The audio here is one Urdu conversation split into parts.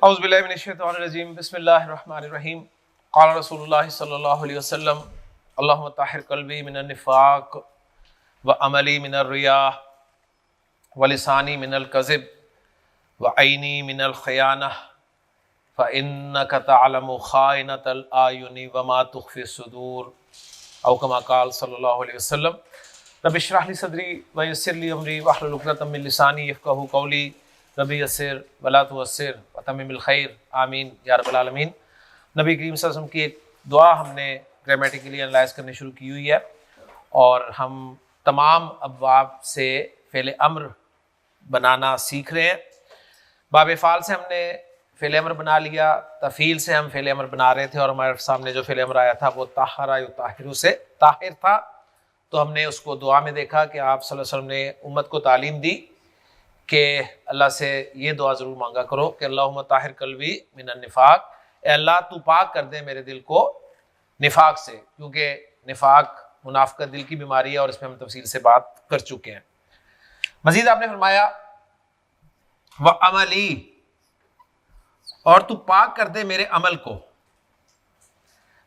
اعوذ باللہ من الشیطان الرجیم بسم اللہ الرحمن الرحیم قال رسول اللہ صلی اللہ علیہ وسلم اللہم طہر قلبی من النفاق وعملی من الریا ولسانی من الکذب وعینی من الخیانہ فإنک تعلم خائنۃ الأعین وما تخفی الصدور او کما قال صلی اللہ علیہ وسلم رب اشرح لی صدری ویسر لی امری واحلل عقدۃ من لسانی یفقہوا قولی ربی یسر ولا تعسر وتمم الخیر آمین یا رب العالمین۔ نبی کریم صلی اللہ علیہ وسلم کی ایک دعا ہم نے گرامیٹیکلی انالائز کرنے شروع کی ہوئی ہے، اور ہم تمام ابواب سے فعل امر بنانا سیکھ رہے ہیں۔ باب افعال سے ہم نے فعل امر بنا لیا، تفعیل سے ہم فعل امر بنا رہے تھے، اور ہمارے سامنے جو فعل امر آیا تھا وہ طہر یطہر سے طاہر تھا، تو ہم نے اس کو دعا میں دیکھا کہ آپ صلی اللہ علیہ وسلم نے امت کو تعلیم دی کہ اللہ سے یہ دعا ضرور مانگا کرو کہ اللہم طاہر قلبی من النفاق، اے اللہ تو پاک کر دے میرے دل کو نفاق سے، کیونکہ نفاق منافقت دل کی بیماری ہے، اور اس میں ہم تفصیل سے بات کر چکے ہیں۔ مزید آپ نے فرمایا وعملی، اور تو پاک کر دے میرے عمل کو،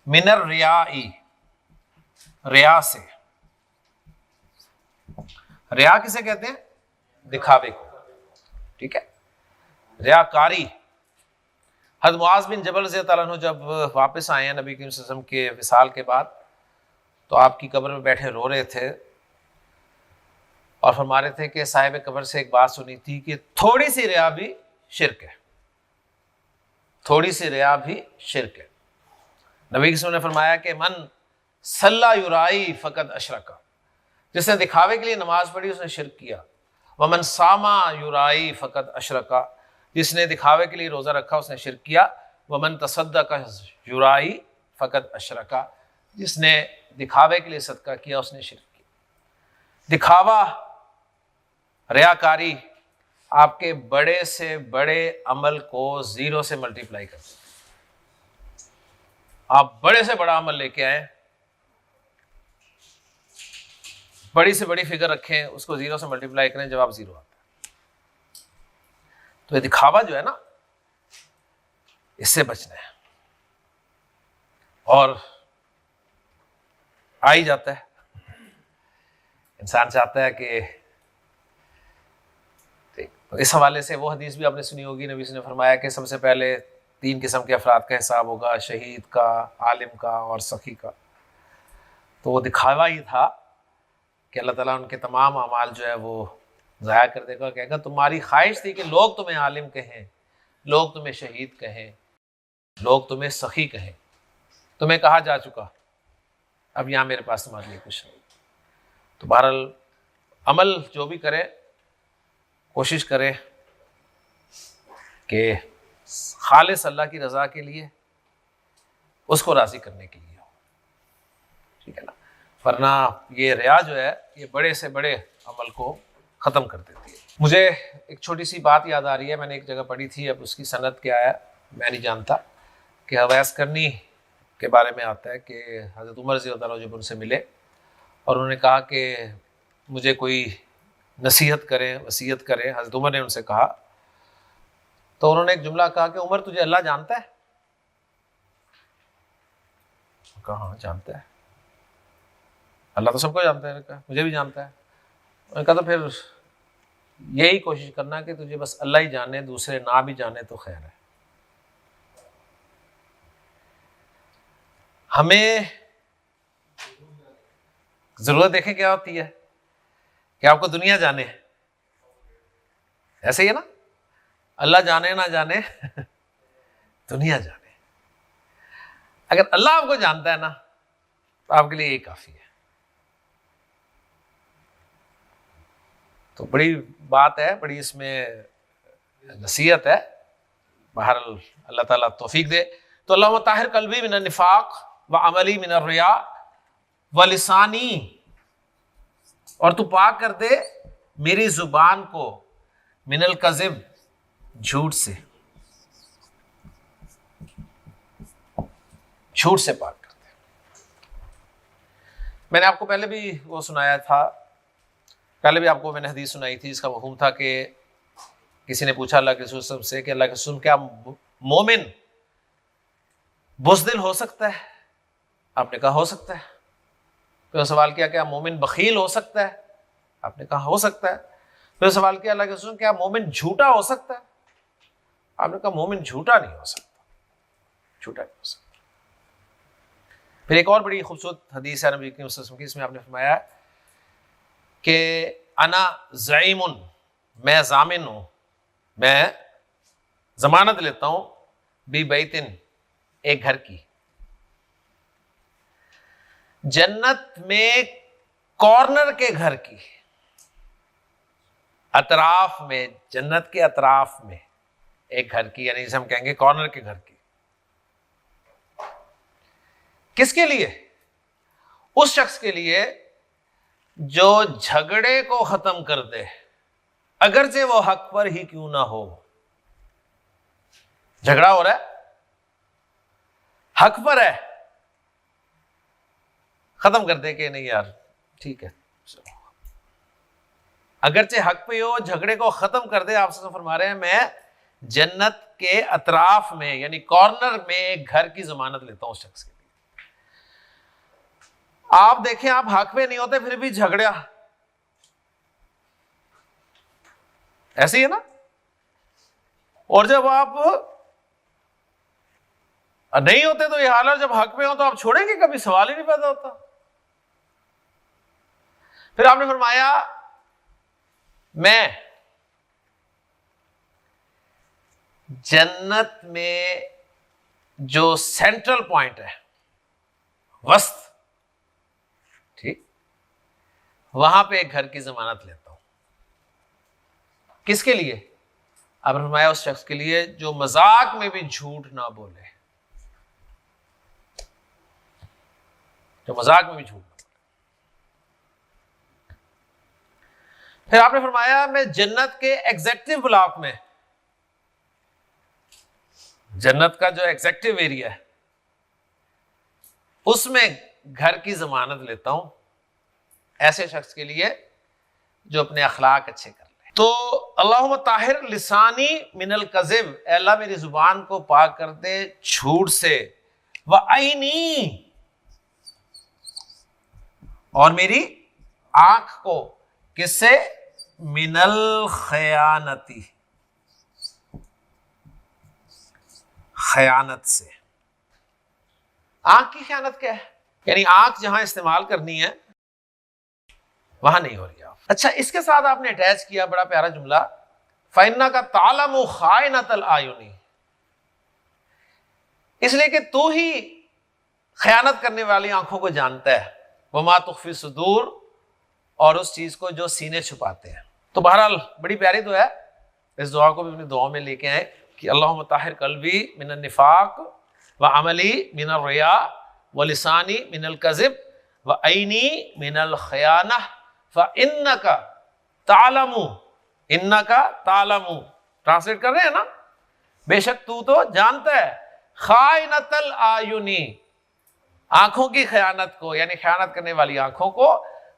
من الریاء، ریا سے۔ ریا کسے کہتے ہیں؟ دکھاوے کو، ٹھیک ہے، ریاکاری۔ حضرت معاذ بن جبل رضی اللہ عنہ جب واپس آئے ہیں نبی کریم صلی اللہ علیہ وسلم کے وصال کے بعد، تو آپ کی قبر میں بیٹھے رو رہے تھے، اور فرما رہے تھے کہ صاحب قبر سے ایک بات سنی تھی کہ تھوڑی سی ریا بھی شرک ہے، تھوڑی سی ریا بھی شرک ہے۔ نبی کریم نے فرمایا کہ من صلی یرائی فقد اشرک، جس نے دکھاوے کے لیے نماز پڑھی اس نے شرک کیا۔ ومن صاما یرائی فقد اشرک، جس نے دکھاوے کے لیے روزہ رکھا اس نے شرک کیا۔ ومن تصدق یرائی فقد اشرک، جس نے دکھاوے کے لیے صدقہ کیا اس نے شرک کیا۔ دکھاوا، ریاکاری آپ کے بڑے سے بڑے عمل کو زیرو سے ملٹیپلائی کرتے ہیں۔ آپ بڑے سے بڑا عمل لے کے آئیں، بڑی سے بڑی فگر رکھیں، اس کو زیرو سے ملٹیپلائی کریں، جواب زیرو آتا ہے۔ تو یہ دکھاوا جو ہے نا، اس سے بچنا ہے، اور آ ہی جاتا ہے۔ انسان چاہتا ہے کہ تو اس حوالے سے وہ حدیث بھی آپ نے سنی ہوگی، نبی نے فرمایا کہ سب سے پہلے 3 قسم کے افراد کا حساب ہوگا، شہید کا، عالم کا اور سخی کا۔ تو وہ دکھاوا ہی تھا کہ اللہ تعالیٰ ان کے تمام اعمال جو ہے وہ ضائع کر دے گا، کہے گا تمہاری خواہش تھی کہ لوگ تمہیں عالم کہیں، لوگ تمہیں شہید کہیں، لوگ تمہیں سخی کہیں، تمہیں کہا جا چکا، اب یہاں میرے پاس تمہارے لیے کچھ نہیں۔ تو بہرحال عمل جو بھی کرے، کوشش کرے کہ خالص اللہ کی رضا کے لیے، اس کو راضی کرنے کے لیے ہو، ٹھیک ہے نا، ورنہ یہ ریا جو ہے یہ بڑے سے بڑے عمل کو ختم کر دیتی ہے۔ مجھے ایک چھوٹی سی بات یاد آ رہی ہے، میں نے ایک جگہ پڑھی تھی، اب اس کی سند کیا ہے میں نہیں جانتا، کہ اویس کرنی کے بارے میں آتا ہے کہ حضرت عمر رضی اللہ عنہ جب ان سے ملے اور انہوں نے کہا کہ مجھے کوئی نصیحت کریں، وصیت کریں، حضرت عمر نے ان سے کہا، تو انہوں نے ایک جملہ کہا کہ عمر تجھے اللہ جانتا ہے؟ کہا ہاں جانتا ہے، اللہ تو سب کو جانتا ہے، کہا مجھے بھی جانتا ہے۔ انہوں نے کہا تو پھر یہی کوشش کرنا کہ تجھے بس اللہ ہی جانے، دوسرے نہ بھی جانے تو خیر ہے۔ ہمیں ضرورت دیکھیں کیا ہوتی ہے کہ آپ کو دنیا جانے، ایسے ہی ہے نا، اللہ جانے نہ جانے دنیا جانے۔ اگر اللہ آپ کو جانتا ہے نا تو آپ کے لیے یہ کافی ہے۔ تو بڑی بات ہے، بڑی اس میں نصیحت ہے، بہرحال اللہ تعالیٰ توفیق دے۔ تو اللہم طاہر قلبی من النفاق وعملی من الریا ولسانی، اور تو پاک کر دے میری زبان کو من الکذب، جھوٹ سے، جھوٹ سے پاک کر دے۔ میں نے آپ کو پہلے بھی وہ سنایا تھا، پہلے بھی آپ کو میں نے حدیث سنائی تھی، اس کا مفہوم تھا کہ کسی نے پوچھا اللہ کے رسول سے کہ اللہ کے رسول کیا مومن بزدل ہو سکتا ہے؟ آپ نے کہا ہو سکتا ہے. پھر سوال کیا کیا مومن بخیل ہو سکتا ہے؟ آپ نے کہا ہو سکتا ہے. پھر سوال کیا اللہ کے رسول کیا مومن جھوٹا ہو سکتا ہے؟ آپ نے کہا مومن جھوٹا نہیں ہو سکتا، جھوٹا نہیں ہو سکتا. پھر ایک اور بڑی خوبصورت حدیث ہے نبی کریم صلی اللہ علیہ وسلم کی، اس میں آپ نے فرمایا کہ انا زعیم، میں ضامن ہوں، میں ضمانت لیتا ہوں بی بیتن، ایک گھر کی، جنت میں کارنر کے گھر کی، اطراف میں، جنت کے اطراف میں ایک گھر کی، یعنی جسے ہم کہیں گے کارنر کے گھر کی. کس کے لیے؟ اس شخص کے لیے جو جھگڑے کو ختم کر دے، اگرچہ وہ حق پر ہی کیوں نہ ہو. جھگڑا ہو رہا ہے، حق پر ہے، ختم کر دے کہ نہیں یار ٹھیک ہے چلو، اگرچہ حق پہ ہو، جھگڑے کو ختم کر دے. آپ سے فرما رہے ہیں میں جنت کے اطراف میں یعنی کارنر میں ایک گھر کی ضمانت لیتا ہوں اس شخص کے لیے. آپ دیکھیں آپ حق پہ نہیں ہوتے پھر بھی جھگڑا ایسے ہی ہے نا. اور جب آپ نہیں ہوتے تو یہ حال ہے، جب حق پہ ہو تو آپ چھوڑیں گے؟ کبھی سوال ہی نہیں پیدا ہوتا. پھر آپ نے فرمایا میں جنت میں جو سینٹرل پوائنٹ ہے، وسط، ٹھیک، وہاں پہ ایک گھر کی ضمانت لیتا ہوں. کس کے لیے؟ آپ نے فرمایا اس شخص کے لیے جو مذاق میں بھی جھوٹ نہ بولے، جو مذاق میں بھی جھوٹ نہ بولے. پھر آپ نے فرمایا میں جنت کے ایگزیکٹو بلاک میں، جنت کا جو ایگزیکٹو ایریا ہے اس میں گھر کی ضمانت لیتا ہوں ایسے شخص کے لیے جو اپنے اخلاق اچھے کر لے. تو اللہم طاہر لسانی من الکذب، اے اللہ میری زبان کو پاک کر دے جھوٹ سے، وعینی، اور میری آنکھ کو، کس سے؟ من الخیانتی، خیانت سے. آنکھ کی خیانت کیا ہے؟ یعنی آنکھ جہاں استعمال کرنی ہے وہاں نہیں ہو رہی آپ. اچھا اس کے ساتھ آپ نے اٹیچ کیا بڑا پیارا جملہ، فَإِنَّكَ تَعْلَمُ خَائِنَةَ الْأَعْيُنِ، اس لیے کہ تو ہی خیانت کرنے والی آنکھوں کو جانتا ہے، وَمَا تُخْفِي الصُّدُورُ، اور اس چیز کو جو سینے چھپاتے ہیں. تو بہرحال بڑی پیاری دعا ہے، اس دعا کو بھی اپنی دعاؤں میں لے کے آئے کہ اللہم طاہر قلبی من النفاق وعملی من الریا ولسانی من الکذب وعینی من الخیانہ فإنک تعلم، انک تعلم، ٹرانسلیٹ کر رہے ہیں نا، بے شک تو جانتا ہے، خائنۃ الاعین، آنکھوں کی خیانت کو، یعنی خیانت کرنے والی آنکھوں کو،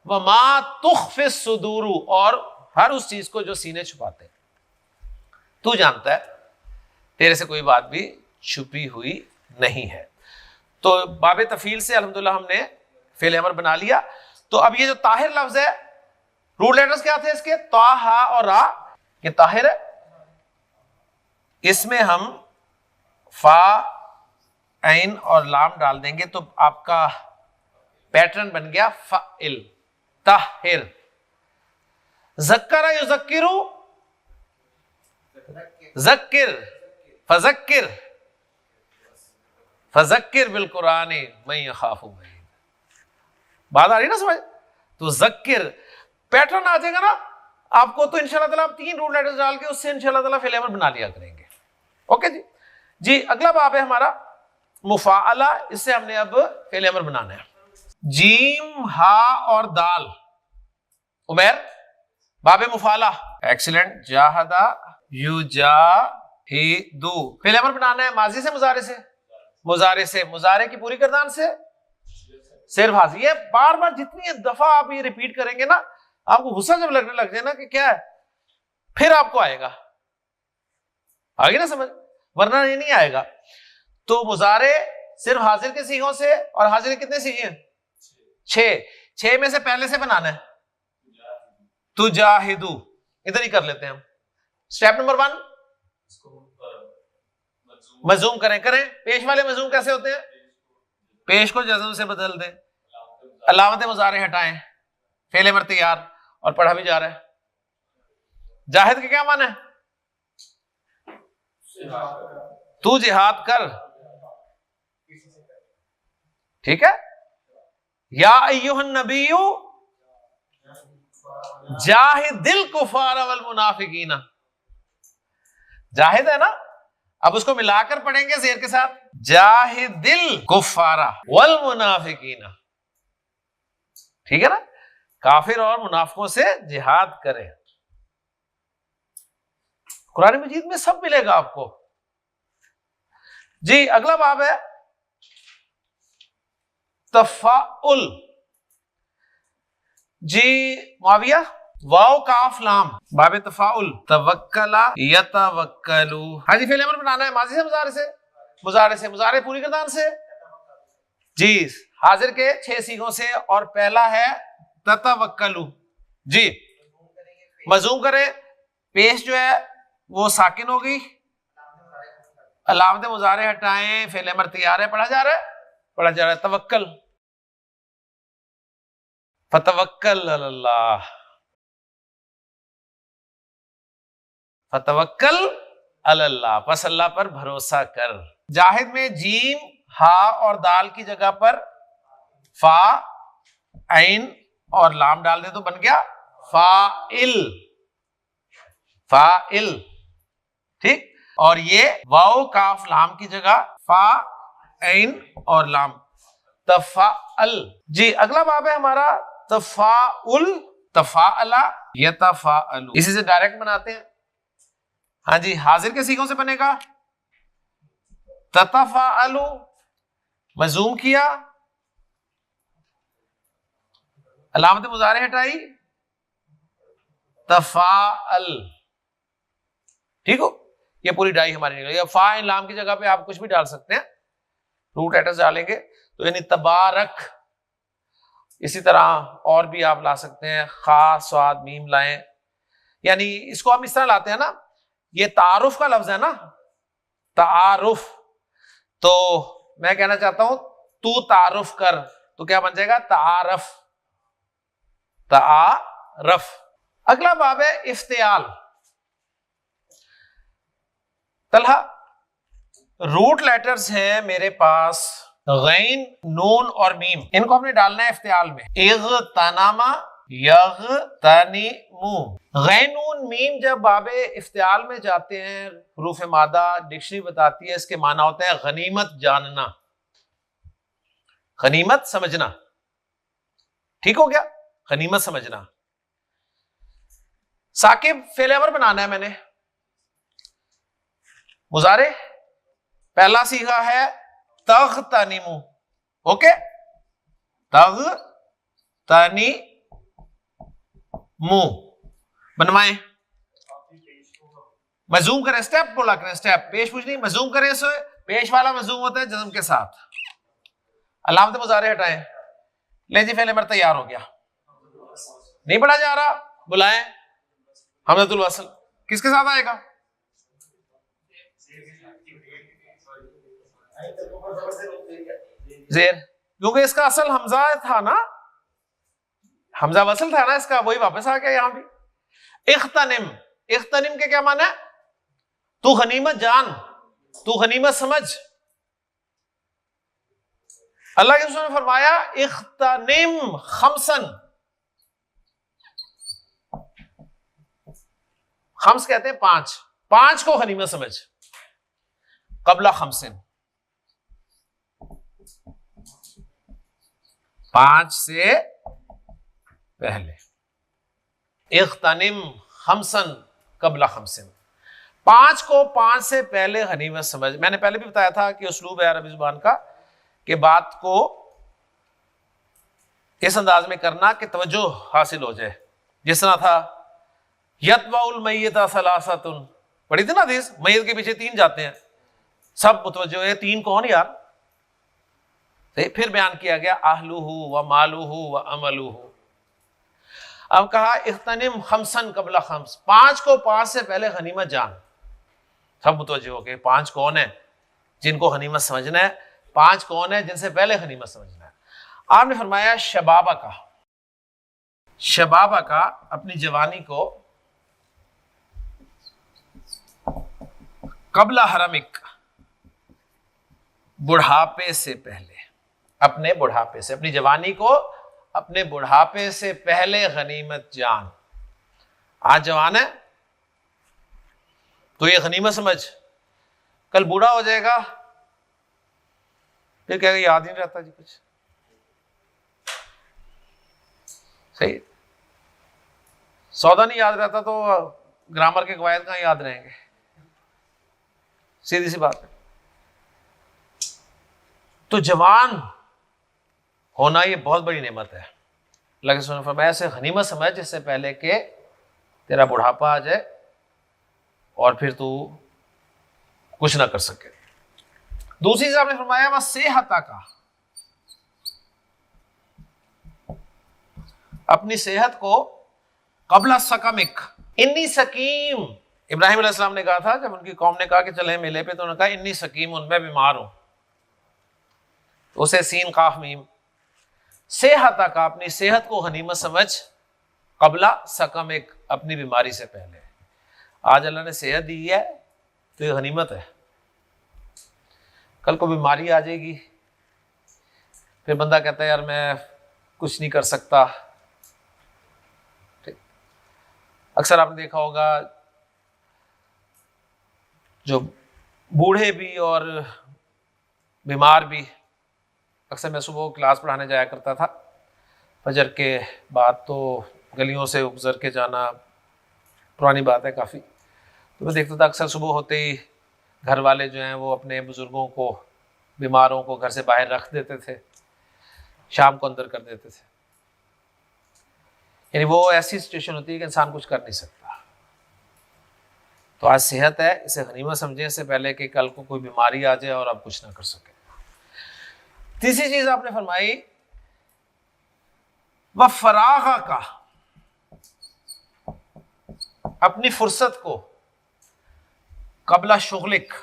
وما تخفی الصدور، اور ہر اس چیز کو جو سینے چھپاتے ہیں تو جانتا ہے، تیرے سے کوئی بات بھی چھپی ہوئی نہیں ہے. تو باب تفعیل سے الحمدللہ ہم نے فعل امر بنا لیا. تو اب یہ جو طاہر لفظ ہے، روٹ لیٹرز کیا تھے اس کے؟ تا، ہا اور را. یہ طاہر ہے، اس میں ہم فا، عین اور لام ڈال دیں گے تو آپ کا پیٹرن بن گیا فعل، طاہر. ذکر یذکر، ذکر، فذکر، فذکر بالقرآن من یخاف وعید. بات آ رہی نا سمجھ؟ تو ذکر پیٹرن آ جائے گا نا آپ کو، تو انشاءاللہ تعالیٰ آپ 3 روٹ لیٹرز ڈال کے اس سے انشاءاللہ تعالیٰ فعل امر بنا لیا کریں گے. اوکے جی اگلا باب ہے ہمارا مفاعلہ، اس سے ہم نے اب فعل امر بنانا ہے. جیم، ہا اور دال. عمیر باب مفاعلہ، ایکسیلنٹ. جاہدہ یجاہدو، فعل امر بنانا ہے ماضی سے، مضارع سے، مضارع سے، مضارع کی پوری گردان سے صرف حاضر. یہ بار بار جتنی دفعہ آپ یہ ریپیٹ کریں گے نا، آپ کو غصہ جب لگنے لگ جائے نا کہ کیا ہے، پھر آپ کو آئے گا، آگے نا سمجھ. ورنہ یہ نہیں آئے گا. تو مضارع صرف حاضر کے صیغوں سے، اور حاضر کے کتنے صیغے ہیں؟ 6 میں سے پہلے سے بنانا ہے تجاہدو. ادھر ہی کر لیتے ہیں ہم. اسٹیپ نمبر 1 مضموم کریں. پیش والے مضموم کیسے ہوتے ہیں؟ پیش کو جزم سے بدل دیں، علامت مضارع ہٹائیں، فعل امر تیار، اور پڑھا بھی جا رہا ہے. جاہد کے کیا معنی ہے؟ تو جہاد کر. ٹھیک ہے. یا ایھا النبی جاہد الکفار والمنافقین. جاہد ہے نا، اب اس کو ملا کر پڑھیں گے زیر کے ساتھ، جاہد الکفار والمنافقین. ٹھیک ہے نا، کافر اور منافقوں سے جہاد کریں. قرآن مجید میں سب ملے گا آپ کو. جی اگلا باب ہے تفاعل. جی معاویہ، واو کاف لام، باب تفاعل. توکلا یتوکلو. ہاں جی فعل امر بنانا ہے ماضی سے مضارع سے مضارع پوری گردان سے. جی حاضر کے 6 صیغوں سے، اور پہلا ہے تتوکلو. جی مضموم کرے. پیش جو ہے وہ ساکن ہوگی، علامت مضارع ہٹائیں، فعل امر تیار ہے. پڑھا جا رہا ہے توکل. فتوکل علی اللہ، فتوکل علی اللہ، پس اللہ پر بھروسہ کر. جاہد میں جیم، ہا اور دال کی جگہ پر فا، عین اور لام ڈال دے تو بن گیا فاعل. فاعل. ٹھیک. اور یہ واو کاف لام کی جگہ فا، عین اور لام، تفاعل. جی اگلا باب ہے ہمارا تفاعل. تفاعل یتفاعل، اسی سے ڈائریکٹ بناتے ہیں. ہاں جی حاضر کے صیغوں سے بنے گا تتفاعل، مضموم کیا، علامت مضارع ہٹائی، تفاعل. ٹھیک ہو، یہ پوری ڈائی ہماری نکل گئی. فا لام کی جگہ پہ آپ کچھ بھی ڈال سکتے ہیں، روٹ ایٹس ڈالیں گے تو یعنی تبارک. اسی طرح اور بھی آپ لا سکتے ہیں، خا صاد میم لائیں. یعنی اس کو ہم اس طرح لاتے ہیں نا، یہ تعارف کا لفظ ہے نا، تعارف. تو میں کہنا چاہتا ہوں تو تعارف کر، تو کیا بن جائے گا؟ تعارف. تعارف. اگلا باب ہے افتعال. طلحہ روٹ لیٹرز ہیں میرے پاس غین، نون اور میم، ان کو ہم نے ڈالنا ہے افتعال میں. اغتنم، یغتنم. غین نون میم جب باب افتعال میں جاتے ہیں، حروف مادہ ڈکشنری بتاتی ہے اس کے معنی ہوتے ہیں غنیمت جاننا، غنیمت سمجھنا. ٹھیک ہو گیا، غنیمت سمجھنا. ثاقب فعل امر بنانا ہے میں نے. مضارع پہلا صیغہ ہے تغتنم. اوکے، تغتنم بنوائیں. مضموم کریں، اسٹیپ بولا کریں، اسٹیپ. پیش پوچھ نہیں، مضموم کریں. اسے پیش والا مضموم ہوتا ہے جزم کے ساتھ. علامت مضارع ہٹائیں. لیں جی فعل امر تیار ہو گیا. نہیں پڑھا جا رہا، بلائیں. حمزۃ الوصل کس کے ساتھ آئے گا؟ زیر، کیونکہ اس کا اصل حمزہ تھا نا، حمزہ وصل تھا نا اس کا، وہی واپس آ گیا یہاں بھی. اغتنم. اغتنم کے کیا معنی ہے؟ تو غنیمت جان، تو غنیمت سمجھ. اللہ کے رسول نے فرمایا اغتنم خمسن. خمس کہتے ہیں 5، 5 کو غنیمت سمجھ. قبل خمسن، 5 سے پہلے. اغتنم خمسن قبل خمسن، 5 کو 5 سے پہلے غنیمت سمجھ. میں نے پہلے بھی بتایا تھا کہ اسلوب ہے عربی زبان کا کہ بات کو اس انداز میں کرنا کہ توجہ حاصل ہو جائے. جس طرح تھا یتبع المیت ثلاثۃ، پڑھی تھی نا حدیث، میت کے پیچھے 3 جاتے ہیں. سب متوجہ ہوئے تین کون یار؟ پھر بیان کیا گیا اہلہ و مالہ و عملہ. اب کہا اغتنم خمسن قبل خمس، پانچ کو پانچ سے پہلے غنیمت جان. سب متوجہ ہو گئے پانچ کون ہیں جن کو غنیمت سمجھنا ہے، پانچ کون ہیں جن سے پہلے غنیمت سمجھنا ہے. آپ نے فرمایا شبابہ کا، شبابہ کا اپنی جوانی کو، قبل حرمک بڑھاپے سے پہلے، اپنے بڑھاپے سے، اپنی جوانی کو اپنے بڑھاپے سے پہلے غنیمت جان. آج جوان ہے تو یہ غنیمت سمجھ، کل بوڑھا ہو جائے گا پھر کہے گا یاد ہی نہیں رہتا جی کچھ. صحیح، سودا نہیں یاد رہتا تو گرامر کے قواعد کہاں یاد رہیں گے؟ سیدھی سی بات ہے. تو جوان ہونا یہ بہت بڑی نعمت ہے. اللہ کے رسول نے فرمایا اسے غنیمت سمجھ اس سے پہلے کہ تیرا بڑھاپا آ جائے اور پھر تو کچھ نہ کر سکے. دوسری چیز آپ نے فرمایا وہ صحت کا، اپنی صحت کو قبل سقمک، انی سقیم. ابراہیم علیہ السلام نے کہا تھا جب ان کی قوم نے کہا کہ چلیں میلے پہ، تو انہوں نے کہا انی سقیم، ان میں بیمار ہوں. اسے سین قاف میم، صحت کا، اپنی صحت کو غنیمت سمجھ قبل سقمک، اپنی بیماری سے پہلے. آج اللہ نے صحت دی ہے تو یہ غنیمت ہے. کل کو بیماری آ جائے گی پھر بندہ کہتا ہے یار میں کچھ نہیں کر سکتا. اکثر آپ نے دیکھا ہوگا جو بوڑھے بھی اور بیمار بھی، اکثر میں صبح کلاس پڑھانے جایا کرتا تھا فجر کے بعد، تو گلیوں سے گزر کے جانا پرانی بات ہے کافی. تو میں دیکھتا تھا اکثر صبح ہوتے ہی گھر والے جو ہیں وہ اپنے بزرگوں کو، بیماروں کو گھر سے باہر رکھ دیتے تھے، شام کو اندر کر دیتے تھے. یعنی وہ ایسی سچویشن ہوتی ہے کہ انسان کچھ کر نہیں سکتا. تو آج صحت ہے، اسے غنیمت سمجھیں اس سے پہلے کہ کل کو کوئی بیماری آ جائے اور آپ کچھ نہ کر سکے. تیسری چیز آپ نے فرمائی وہ فراغ کا، اپنی فرصت کو قبل شغلک.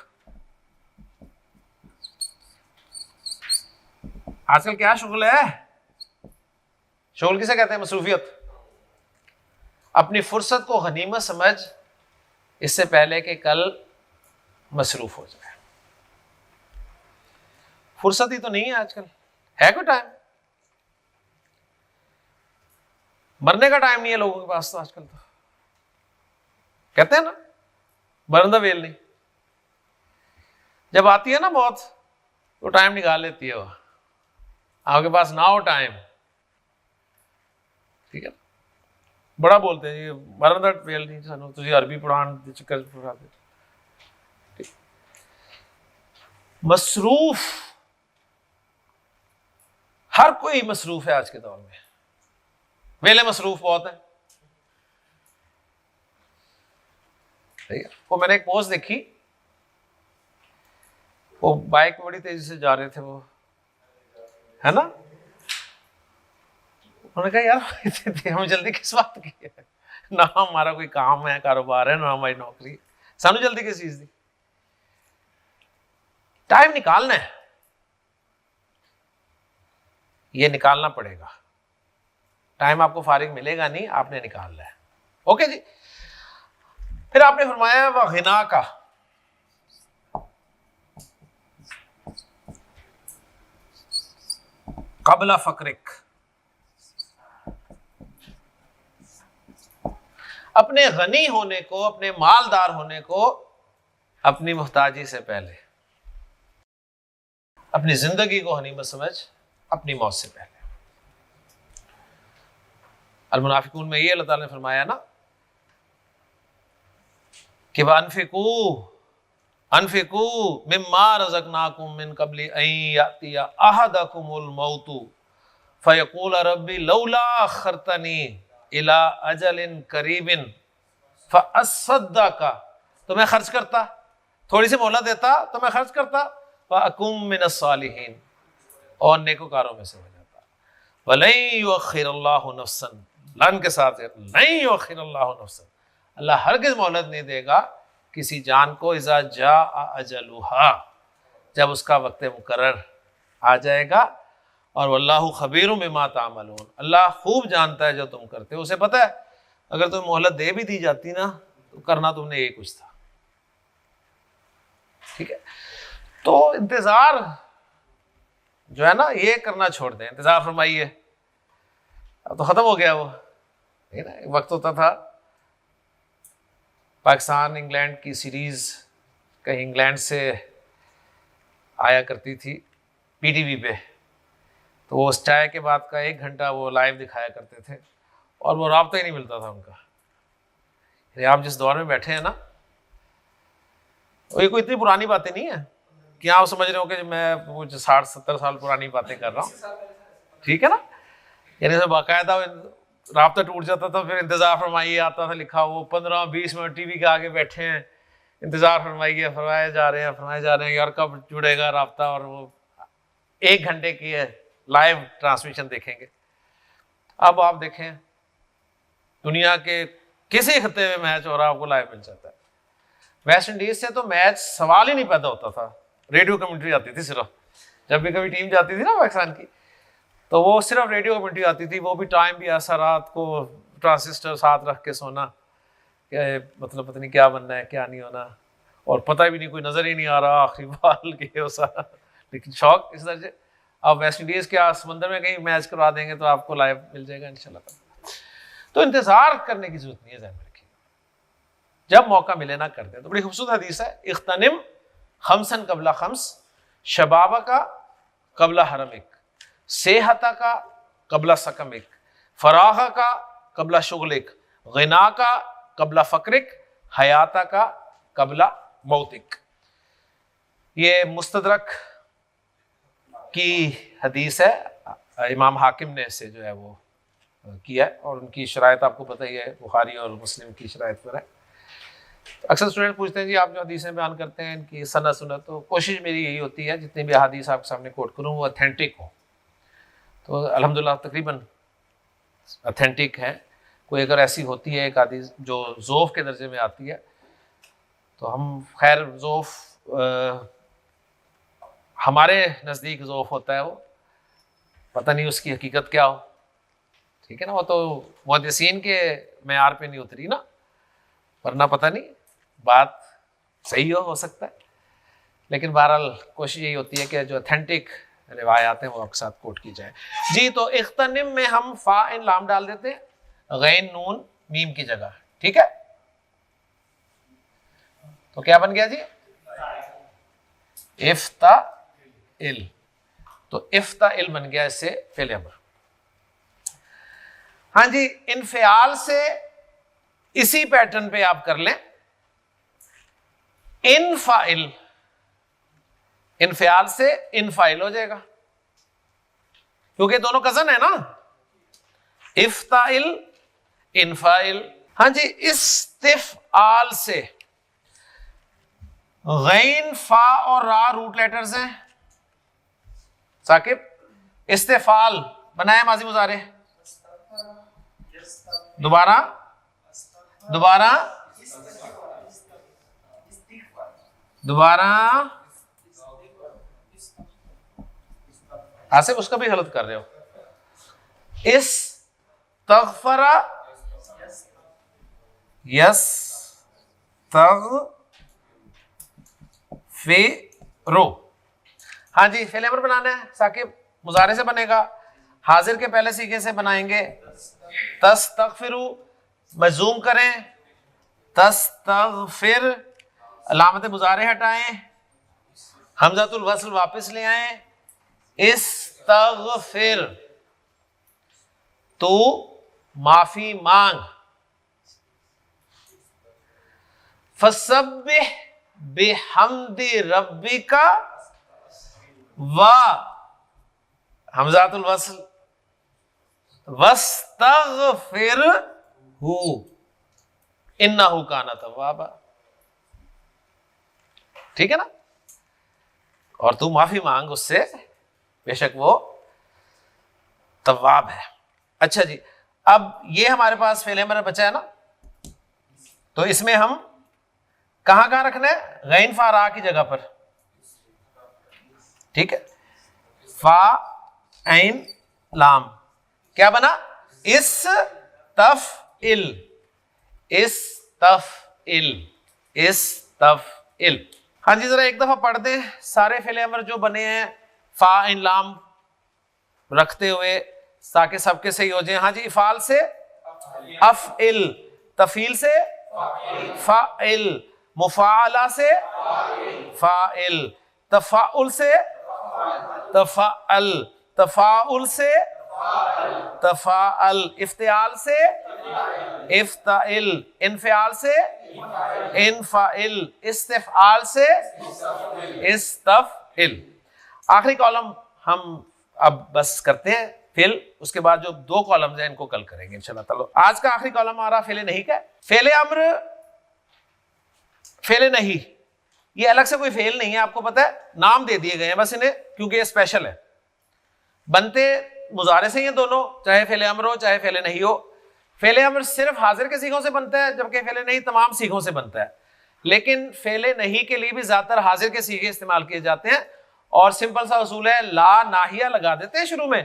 آج کل کیا شغل ہے؟ شغل کسے کہتے ہیں؟ مصروفیت. اپنی فرصت کو غنیمت سمجھ اس سے پہلے کہ کل مصروف ہو جائے. فرصت ہی تو نہیں ہے آج کل، ہے کوئی ٹائم؟ مرنے کا ٹائم نہیں ہے لوگوں کے پاس تو آج کل. تو کہتے ہیں نا مرندہ ویل نہیں. جب آتی ہے نا موت تو ٹائم نکال لیتی ہے وہ. آپ کے پاس نہ ہو ٹائم، ٹھیک ہے، بڑا بولتے ہیں یہ مرندہ ویل نہیں، سانو تسی عربی پڑھان دے چکر پڑھا دے. مصروف، ہر کوئی مصروف ہے آج کے دور میں. ویلے مصروف بہت ہیں. وہ میں نے ایک پوسٹ دیکھی، وہ بائک میں بڑی تیزی سے جا رہے تھے، وہ ہے نا، انہوں نے کہا یار ہمیں جلدی کس بات کی ہے؟ نہ ہمارا کوئی کام ہے، کاروبار ہے، نہ ہماری نوکری، سانو جلدی کس چیز دی؟ ٹائم نکالنا ہے، یہ نکالنا پڑے گا. ٹائم آپ کو فارغ ملے گا نہیں، آپ نے نکالنا ہے. اوکے جی. پھر آپ نے فرمایا وہ غنا کا، قبل فقرک، اپنے غنی ہونے کو، اپنے مالدار ہونے کو اپنی محتاجی سے پہلے. اپنی زندگی کو غنیمت سمجھ اپنی موت سے پہلے. المنافقون میں یہ اللہ تعالیٰ نے فرمایا نا کہ انفقوا مما رزقناکم من قبل ان یأتی احدکم الموت فیقول ربی لولا اخرتنی الی اجل قریب فاصدق، تو میں خرچ کرتا تھوڑی سی مہلت دیتا تو میں خرچ کرتا، فَأَكُن مِّنَ الصَّالِحِينَ، اور نیکوکاروں میں سے ہو جاتا۔ وَلَن يُؤَخِّرَ اللَّهُ نَفْسًا، لن کے ساتھ لن يُؤَخِّرَ اللَّهُ نَفْسًا، اللہ ہرگز مہلت نہیں دے گا کسی جان کو، اذا جاء اجلها، جب اس کا وقت مقرر آ جائے گا، اور واللہ خبیر بما تعملون، اللہ خوب جانتا ہے جو تم کرتے ہو، اسے پتہ ہے اگر تمہیں مہلت دے بھی دی جاتی نا تو کرنا تم نے یہ کچھ تھا، ٹھیک ہے؟ تو انتظار جو ہے نا یہ کرنا چھوڑ دیں، انتظار فرمائیے، اب تو ختم ہو گیا وہ، ایک وقت ہوتا تھا پاکستان انگلینڈ کی سیریز کہیں انگلینڈ سے آیا کرتی تھی پی ٹی وی پہ، تو وہ اس چائے کے بعد کا 1 گھنٹہ وہ لائیو دکھایا کرتے تھے، اور وہ رابطہ ہی نہیں ملتا تھا ان کا، یعنی آپ جس دور میں بیٹھے ہیں نا، یہ کوئی اتنی پرانی باتیں نہیں ہیں کہ آپ سمجھ رہے ہو کہ میں وہ 60-70 سال پرانی باتیں کر رہا ہوں، ٹھیک ہے نا؟ یعنی باقاعدہ رابطہ ٹوٹ جاتا تھا، پھر انتظار فرمائیے آتا تھا لکھا، وہ 15-20 منٹ ٹی وی کے آگے بیٹھے ہیں، انتظار فرمائیے، فرمائے جا رہے ہیں یار کب جڑے گا رابطہ، اور وہ 1 گھنٹے کی ہے لائیو ٹرانسمیشن دیکھیں گے۔ اب آپ دیکھیں دنیا کے کسی خطے میں میچ ہو رہا آپ کو لائیو مل جاتا ہے۔ ویسٹ انڈیز سے تو میچ سوال ہی نہیں پیدا ہوتا تھا، ریڈیو کمنٹری آتی تھی صرف، جب بھی کبھی ٹیم جاتی تھی نا پاکستان کی تو وہ صرف ریڈیو کمنٹری آتی تھی، وہ بھی ٹائم بھی ایسا رات کو ٹرانسسٹر ساتھ رکھ کے سونا کہ مطلب پتہ نہیں کیا بننا ہے کیا نہیں ہونا، اور پتہ بھی نہیں، کوئی نظر ہی نہیں آ رہا آخری بال کے وہ سارا، لیکن شوق اس درجے۔ آپ ویسٹ انڈیز کے سمندر میں کہیں میچ کروا دیں گے تو آپ کو لائیو مل جائے گا انشاءاللہ تعالی۔ تو انتظار کرنے کی ضرورت نہیں ہے، ذہن میں رکھیے، جب موقع ملے نہ کر دیں۔ تو بڑی خوبصورت حدیث ہے، اغتنم خمسا قبل خمس، شبابک قبل حرمک، صحتک قبل سقمک، فراغک قبل شغلک، غناک قبل فقرک، حیاتک قبل موتک۔ یہ مستدرک کی حدیث ہے، امام حاکم نے اسے جو ہے وہ کیا ہے، اور ان کی شرائط آپ کو پتہ ہی ہے، بخاری اور مسلم کی شرائط پر ہے۔ اکثر اسٹوڈنٹ پوچھتے ہیں جی آپ جو حدیثیں بیان کرتے ہیں ان کی سند سنت، تو کوشش میری یہی ہوتی ہے جتنی بھی احادیث آپ کے سامنے کوٹ کروں وہ اتھینٹک ہوں، تو الحمدللہ تقریباً اتھینٹک ہے۔ کوئی اگر ایسی ہوتی ہے ایک حدیث جو ضعف کے درجے میں آتی ہے تو ہم خیر ضعف ہمارے نزدیک ضعف ہوتا ہے، وہ پتہ نہیں اس کی حقیقت کیا ہو، ٹھیک ہے نا، وہ تو محدثین کے معیار پہ نہیں اتری نا، ورنہ پتہ نہیں بات صحیح ہو سکتا ہے، لیکن بہرحال کوشش یہی ہوتی ہے کہ جو اتھینٹک روایات ہیں وہ آپ کے ساتھ کوٹ کی جائے۔ جی تو اغتنم میں ہم فا ان لام ڈال دیتے ہیں، غین نون میم کی جگہ، ٹھیک ہے؟ تو کیا بن گیا جی؟ افتعل، تو افتعل بن گیا اس سے فعل امر۔ ہاں جی، انفعال سے اسی پیٹرن پہ آپ کر لیں انفعل، انفعال سے انفعل ہو جائے گا کیونکہ دونوں کزن ہے نا، افتعل انفعل۔ ہاں جی، استفعال سے غین فا اور را روٹ لیٹرز ہیں ثاقب، استفعال بنائے ماضی مضارع، دوبارہ آصف اس کا بھی غلط کر رہے ہو، استغفر یستغفرو۔ ہاں جی، فعل امر بنانا ہے ثاقب، مضارع سے بنے گا، حاضر کے پہلے صیغے سے بنائیں گے، تستغفرو مجزوم کریں، تستغفر علامت مضارع ہٹائیں، حمزۃ الوصل واپس لے آئیں، استغفر تو معافی مانگ، فسبح بحمد ربک و حمزۃ الوصل واستغفرہ انہ کان توابا۔ ٹھیک ہے نا, اور تو معافی مانگ اس سے, بے شک وہ تواب ہے. اچھا جی, اب یہ ہمارے پاس فعل امر بچا ہے نا, تو اس میں ہم کہاں کہاں رکھنا ہے؟ غین فا را کی جگہ پر, ٹھیک ہے. فا عین لام کیا بنا؟ استفعل, استفعل, استفعل. ہاں جی ذرا ایک دفعہ پڑھ دیں سارے فعل امر جو بنے ہیں فا عین لام رکھتے ہوئے تاکہ سب کے صحیح ہو جائیں. ہاں جی, افعال سے افعل, تفعیل سے فاعل, مفاعلہ سے فاعل, تفاعل سے تفعل, تفاعل سے تفاعل, افتعال سے افتعل, انفعال سے انفعل, استفعال سے استفعل. آخری کالم ہم اب بس کرتے ہیں فعل, اس کے بعد جو دو کالمز ہیں ان کو کل کریں گے انشاءاللہ تعالی. آج کا آخری کالم آ رہا فعل نہیں کا. فعل امر, فعل نہیں یہ الگ سے کوئی فعل نہیں ہے, آپ کو پتہ ہے, نام دے دیے گئے ہیں بس انہیں, کیونکہ یہ اسپیشل ہے. بنتے مضارع سے ہی ہیں دونوں, چاہے فعل امر ہو چاہے فعل نہیں ہو. فعل امر صرف حاضر کے صیغوں سے بنتا ہے, جبکہ فعل نہیں تمام صیغوں سے بنتا ہے. لیکن فعل نہیں کے لیے بھی زیادہ تر حاضر کے صیغے استعمال کیے جاتے ہیں, اور سمپل سا اصول ہے, لا ناہیہ لگا دیتے ہیں شروع میں,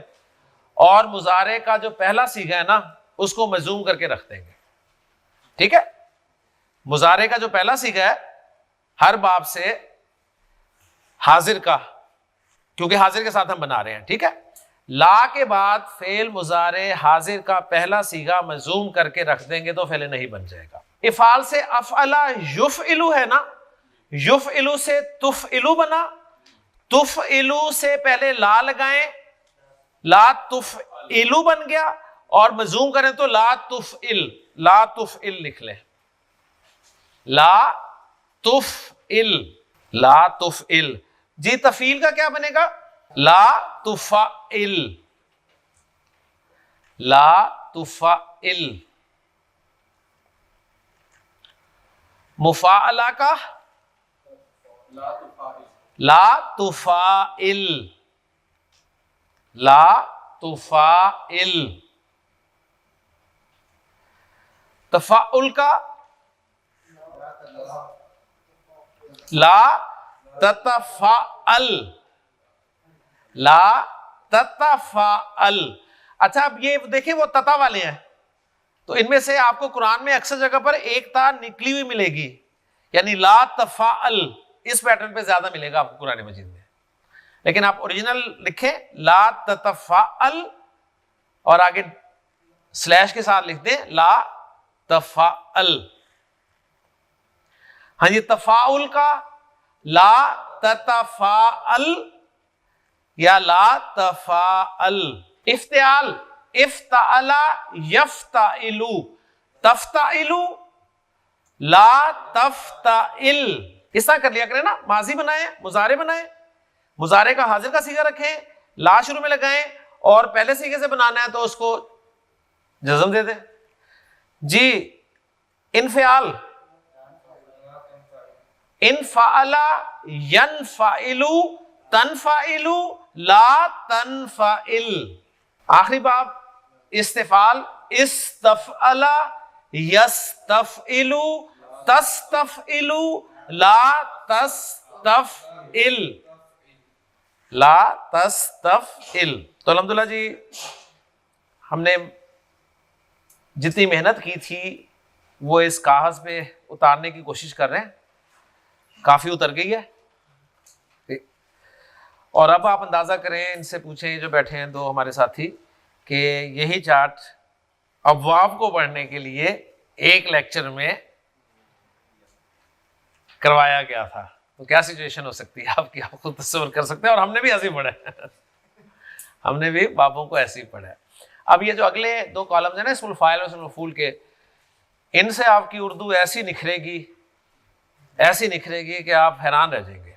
اور مضارع کا جو پہلا صیغہ ہے نا اس کو مجزوم کر کے رکھ دیں گے. ٹھیک ہے, مضارع کا جو پہلا صیغہ ہے ہر باب سے حاضر کا, کیونکہ حاضر کے ساتھ ہم بنا رہے ہیں, ٹھیک ہے, لا کے بعد فعل مضارع حاضر کا پہلا صیغہ مجزوم کر کے رکھ دیں گے تو فعل نہیں بن جائے گا. افعال سے افعلا یفعلو ہے نا, یفعلو سے تفعلو بنا, تفعلو سے پہلے لا لگائیں, لا تفعلو بن گیا, اور مجزوم کریں تو لا تفعل, لا تفعل لکھ لیں, لا تفعل, لا تفعل. جی تفعیل کا کیا بنے گا؟ لا تفعل, لا تفعل. مفاعلہ کا لا تفاعل, لا تفاعل. تفاعل کا لا تتفاعل, لا تتفاعل. اچھا اب یہ دیکھیں وہ تتا والے ہیں, تو ان میں سے آپ کو قرآن میں اکثر جگہ پر ایک تا نکلی ہوئی ملے گی, یعنی لا تفاعل, اس پیٹرن پہ زیادہ ملے گا آپ کو قرآن مجید میں. لیکن آپ اوریجنل لکھیں لا تتفاعل اور آگے سلیش کے ساتھ لکھ دیں لا تفاعل. ہاں جی, تفاعل کا لا تتفاعل یا لا تفاعل. افتعال افتعل یفتعلو, تفتعلو لا تفتعل. اس طرح کر لیا کریں نا, ماضی بنائیں مضارع بنائیں, مضارع کا حاضر کا صیغہ رکھیں, لا شروع میں لگائیں, اور پہلے صیغے سے بنانا ہے تو اس کو جزم دے دیں. جی انفعال, انفعل ینفعل تنفعل لا تنفعل. آخری باب استفعال استفعل یستفعل تستفعل لا تستفعل, لا تستفعل. تو الحمدللہ جی ہم نے جتنی محنت کی تھی وہ اس کاغذ پہ اتارنے کی کوشش کر رہے ہیں, کافی اتر گئی ہے. اور اب آپ اندازہ کریں, ان سے پوچھیں جو بیٹھے ہیں دو ہمارے ساتھی, کہ یہی چارٹ ابواب کو پڑھنے کے لیے ایک لیکچر میں کروایا گیا تھا, تو کیا سچویشن ہو سکتی ہے آپ کی, آپ خود تصور کر سکتے ہیں. اور ہم نے بھی ایسے ہی پڑھا ہے, ہم نے بھی بابوں کو ایسے ہی پڑھا ہے. اب یہ جو اگلے دو کالمز ہیں نا اسم الفاعل اور اسم المفعول کے, ان سے آپ کی اردو ایسی نکھرے گی, ایسی نکھرے گی کہ آپ حیران رہ جائیں گے.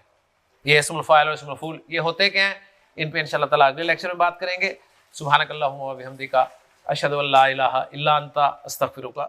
یہ اسم الفاعل اور اسم المفعول یہ ہوتے کیا ہیں, ان پہ انشاءاللہ تعالیٰ اگلے لیکچر میں بات کریں گے. سبحانک اللہم و بحمدک اشہد ان لا الہ الا انت استغفرک.